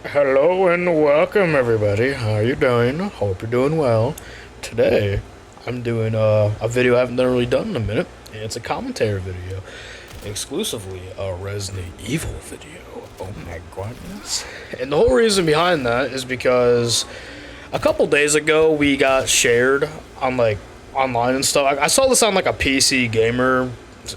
Hello and welcome, everybody. How are you doing? Hope you're doing well. Today, I'm doing a video I haven't really done in a minute, and it's a commentary video, exclusively a Resident Evil video. Oh my goodness! And the whole reason behind that is because a couple days ago we got shared on online and stuff. I saw this on like a PC gamer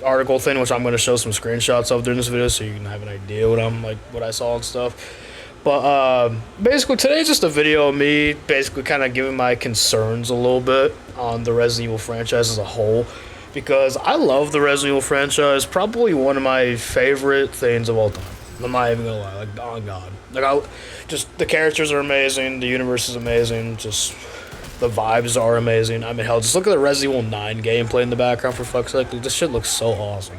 article thing, which I'm going to show some screenshots of during this video, so you can have an idea what I saw and stuff. But basically, today's just a video of me basically kind of giving my concerns a little bit on the Resident Evil franchise as a whole. Because I love the Resident Evil franchise, probably one of my favorite things of all time. I'm not even gonna lie, like, oh god. Just the characters are amazing, the universe is amazing, just the vibes are amazing. I mean, hell, just look at the Resident Evil 9 gameplay in the background for fuck's sake. This shit looks so awesome.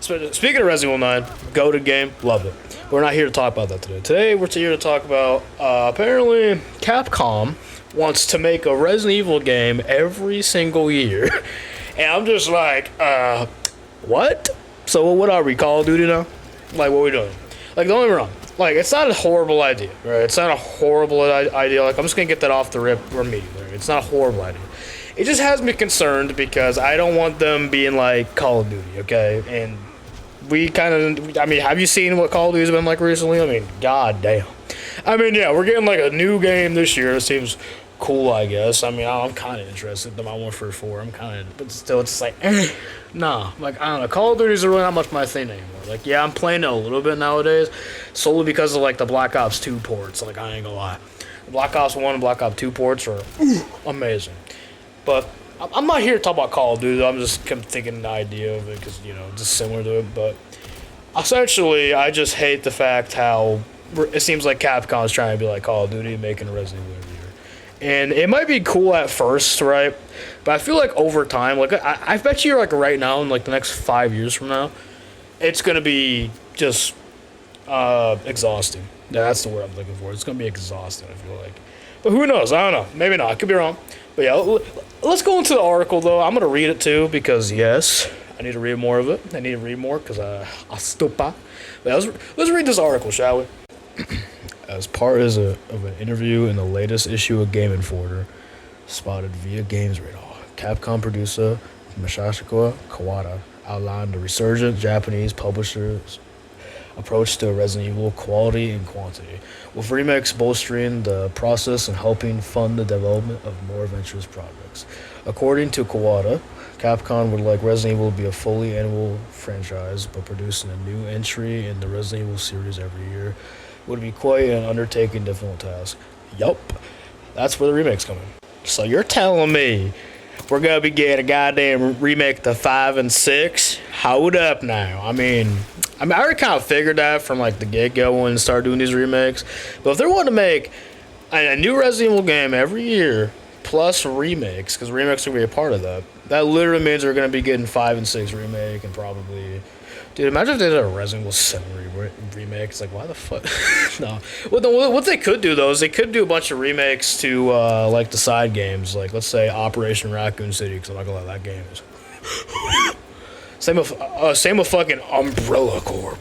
Speaking of Resident Evil 9, goated game, love it. We're not here to talk about that today. Today, we're here to talk about, apparently, Capcom wants to make a Resident Evil game every single year. And I'm just like, what? So what are we, Call of Duty now? Like, what are we doing? Like, don't get me wrong. Like, it's not a horrible idea, right? It's not a horrible idea. Like, I'm just gonna get that off the rip immediately. It's not a horrible idea. It just has me concerned because I don't want them being like Call of Duty, okay? And we kind of, I mean, have you seen what Call of Duty's been like recently? I mean, god damn. I mean, yeah, we're getting like a new game this year. It seems cool, I guess. I mean, I'm kind of interested. The Modern Warfare 4, I'm kind of, but still, it's like, nah. Like, I don't know. Call of Duty's really not much my thing anymore. Like, yeah, I'm playing it a little bit nowadays, solely because of like the Black Ops 2 ports. Like, I ain't gonna lie. Black Ops 1 and Black Ops 2 ports are amazing. But I'm not here to talk about Call of Duty. I'm just thinking the idea of it because, you know, just similar to it. But essentially, I just hate the fact how it seems like Capcom is trying to be like Call of Duty, making a Resident Evil every year. And it might be cool at first, right? But I feel like over time, like I bet you, like right now, in like the next 5 years from now, it's gonna be just exhausting. Yeah, that's the word I'm looking for. It's gonna be exhausting, I feel like. But who knows? I don't know. Maybe not. I could be wrong. But yeah, let's go into the article though. I'm gonna read it too because yes, I need to read more of it. I need to read more because I'm stupid. But yeah, let's read this article, shall we? As part of an interview in the latest issue of Game Informer, spotted via Games Radar, Capcom producer Masahiko Kawada outlined the resurgent Japanese publisher's approach to Resident Evil quality and quantity, with remakes bolstering the process and helping fund the development of more adventurous projects. According to Kawada, Capcom would like Resident Evil to be a fully annual franchise, but producing a new entry in the Resident Evil series every year would be quite an undertaking, difficult task. Yup, that's where the remakes come in. So you're telling me we're gonna be getting a goddamn remake to 5 and 6? Hold up now. I already kind of figured that from like the get-go when they started doing these remakes. But if they're wanting to make a new Resident Evil game every year, plus remakes, because remakes are going to be a part of that, that literally means they're going to be getting 5 and 6 remake and probably... Dude, imagine if they did a Resident Evil 7 remake. It's like, why the fuck? No. What they could do, though, is they could do a bunch of remakes to, like, the side games. Like, let's say Operation Raccoon City, because I'm not going to lie, that game is... Same with fucking Umbrella Corps.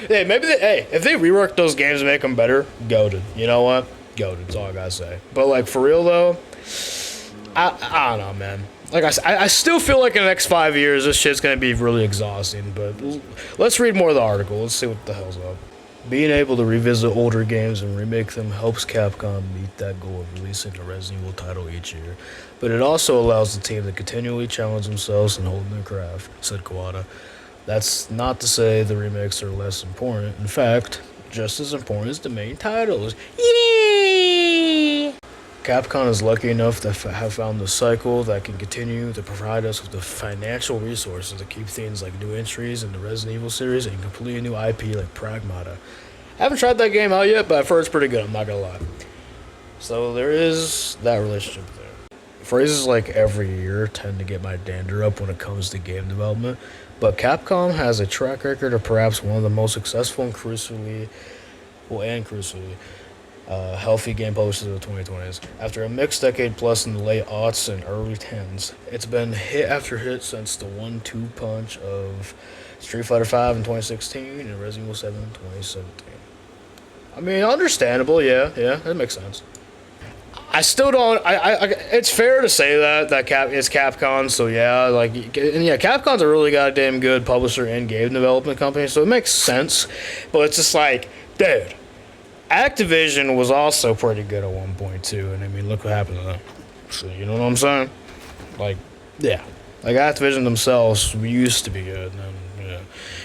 Hey, if they rework those games and make them better, goated. You know what? Goated. That's all I gotta say. But like for real though, I don't know, man. Like I still feel like in the next 5 years this shit's gonna be really exhausting. But let's read more of the article. Let's see what the hell's up. Being able to revisit older games and remake them helps Capcom meet that goal of releasing a Resident Evil title each year, but it also allows the team to continually challenge themselves and hold their craft, said Kawada. That's not to say the remakes are less important. In fact, just as important as the main titles. Yay! Capcom is lucky enough to have found the cycle that can continue to provide us with the financial resources to keep things like new entries in the Resident Evil series and completely new IP like Pragmata. I haven't tried that game out yet, but I've heard it's pretty good, I'm not gonna lie. So there is that relationship there. Phrases like every year tend to get my dander up when it comes to game development, but Capcom has a track record of perhaps one of the most successful and crucially healthy game publishers of the 2020s. After a mixed decade plus in the late aughts and early 10s, it's been hit after hit since the 1-2 punch of Street Fighter V in 2016 and Resident Evil 7 in 2017. I mean, understandable, yeah, that makes sense. I still don't. It's fair to say that it's Capcom, so yeah, like, and yeah, Capcom's a really goddamn good publisher and game development company, so it makes sense. But it's just like, dude, Activision was also pretty good at one point too, and I mean, look what happened to them. So you know what I'm saying? Like, yeah, like Activision themselves used to be good, and then,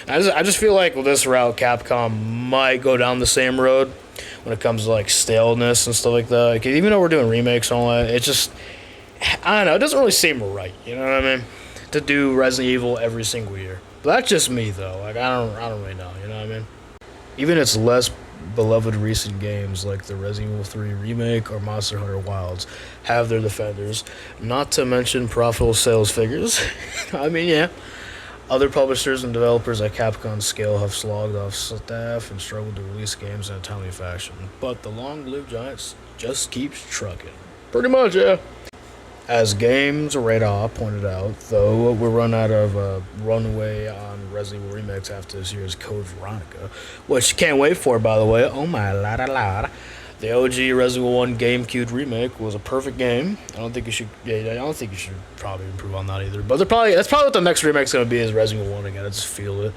yeah. I just feel like with this route, Capcom might go down the same road when it comes to like staleness and stuff like that. Like, even though we're doing remakes and all that, it just, I don't know, it doesn't really seem right. You know what I mean? To do Resident Evil every single year. But that's just me though. Like, I don't really know. You know what I mean? Even its less beloved recent games like the Resident Evil 3 remake or Monster Hunter Wilds have their defenders. Not to mention profitable sales figures. I mean, yeah. Other publishers and developers at Capcom's scale have slogged off staff and struggled to release games in a timely fashion. But the long-lived giants just keeps trucking. Pretty much, yeah. As Games Radar pointed out, though, we're run out of runway on Resident Evil remakes after this year's Code Veronica, which can't wait for, by the way. Oh my la. The OG Resident Evil 1 GameCube remake was a perfect game. I don't think you should probably improve on that either. But that's probably what the next remake's gonna be, is Resident Evil 1 again. I just feel it.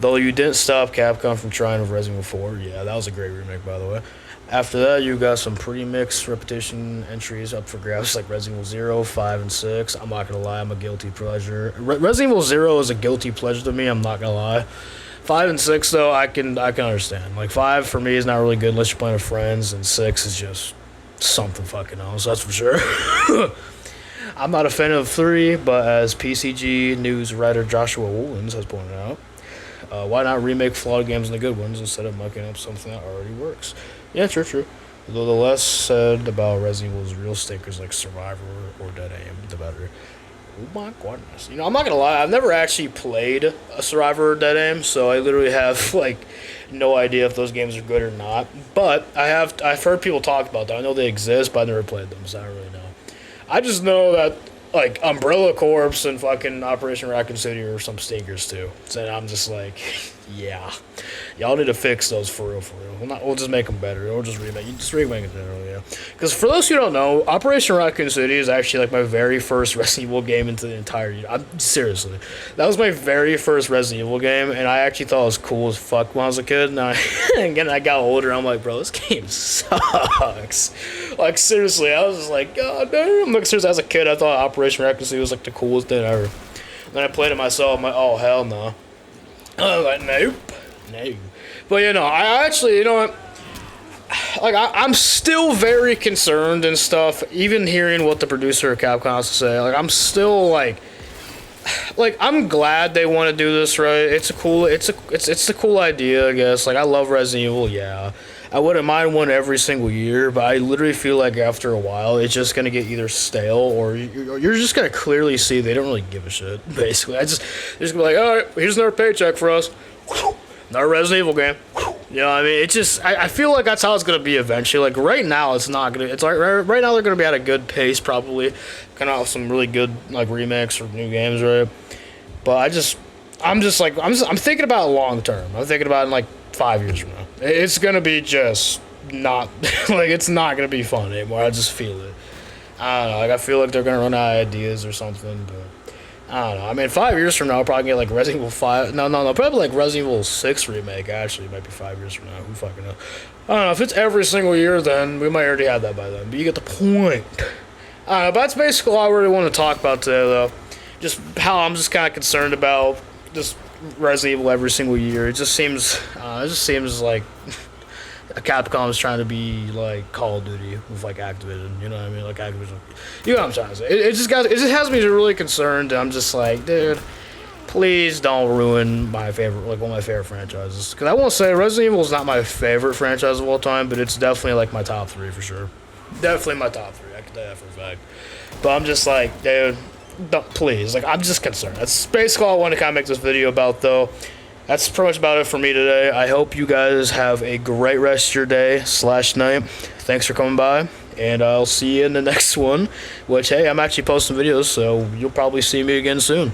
Though you didn't stop Capcom from trying with Resident Evil 4. Yeah, that was a great remake, by the way. After that, you got some pretty mixed repetition entries up for grabs, like Resident Evil 0, 5, and 6. I'm not gonna lie, I'm a guilty pleasure. Resident Evil 0 is a guilty pleasure to me. I'm not gonna lie. 5 and 6 though, I can understand. Like 5 for me is not really good unless you're playing with friends, and 6 is just something fucking else. That's for sure. I'm not a fan of 3, but as PCG News writer Joshua Woolens has pointed out, why not remake flawed games into good ones instead of mucking up something that already works? Yeah, true. Though the less said about Resident Evil's real stinkers like Survivor or Dead Aim, the better. Oh my goodness. You know, I'm not gonna lie, I've never actually played a Survivor or Dead Aim, so I literally have, like, no idea if those games are good or not. But I've heard people talk about them. I know they exist, but I've never played them, so I don't really know. I just know that, like, Umbrella Corps and fucking Operation Raccoon City are some stinkers, too. So I'm just like, yeah. Y'all need to fix those for real. We'll just make them better. Or just remake it generally, yeah. Because for those who don't know, Operation Raccoon City is actually like my very first Resident Evil game into the entire year. Seriously. That was my very first Resident Evil game, and I actually thought it was cool as fuck when I was a kid. And again, I got older, and I'm like, bro, this game sucks. Like, seriously, I was just like, god damn. Like, seriously, as a kid, I thought Operation Raccoon City was like the coolest thing ever. And then I played it myself, I'm like, oh, hell no. I was like, nope. No. But, you know, I actually, you know what? Like, I'm still very concerned and stuff, even hearing what the producer of Capcom has to say. Like, I'm still, like, I'm glad they want to do this, right? It's a cool idea, I guess. Like, I love Resident Evil, yeah. I wouldn't mind one every single year, but I literally feel like after a while, it's just going to get either stale or you're just going to clearly see they don't really give a shit, basically. They're just going to be like, all right, here's another paycheck for us. Another Resident Evil game. You know what I mean? It's just, I feel like that's how it's going to be eventually. Like, right now, it's not going to, it's like, right now they're going to be at a good pace, probably. Kind of some really good, like, remakes or new games, right? But I'm thinking about long term. I'm thinking about in, like, 5 years from now. It's going to be just not, like, it's not going to be fun anymore. I just feel it. I don't know. Like, I feel like they're going to run out of ideas or something, but I don't know. I mean, 5 years from now, I'll probably get, like, Resident Evil 5. No. Probably, like, Resident Evil 6 remake, actually. It might be 5 years from now. Who fucking knows? I don't know. If it's every single year, then we might already have that by then. But you get the point. I don't know. But that's basically all I really want to talk about today, though. Just how I'm just kind of concerned about just Resident Evil every single year. It just seems like Capcom is trying to be like Call of Duty with like Activision. You know what I mean? Like Activision. You know what I'm trying to say? It just has me really concerned. I'm just like, dude, please don't ruin my favorite, like one of my favorite franchises. Because I won't say Resident Evil is not my favorite franchise of all time, but it's definitely like my top 3 for sure. Definitely my top 3. I can tell you that for a fact. But I'm just like, dude, don't, please. Like, I'm just concerned. That's basically all I want to kind of make this video about, though. That's pretty much about it for me today. I hope you guys have a great rest of your day / night. Thanks for coming by, and I'll see you in the next one, which, hey, I'm actually posting videos, so you'll probably see me again soon.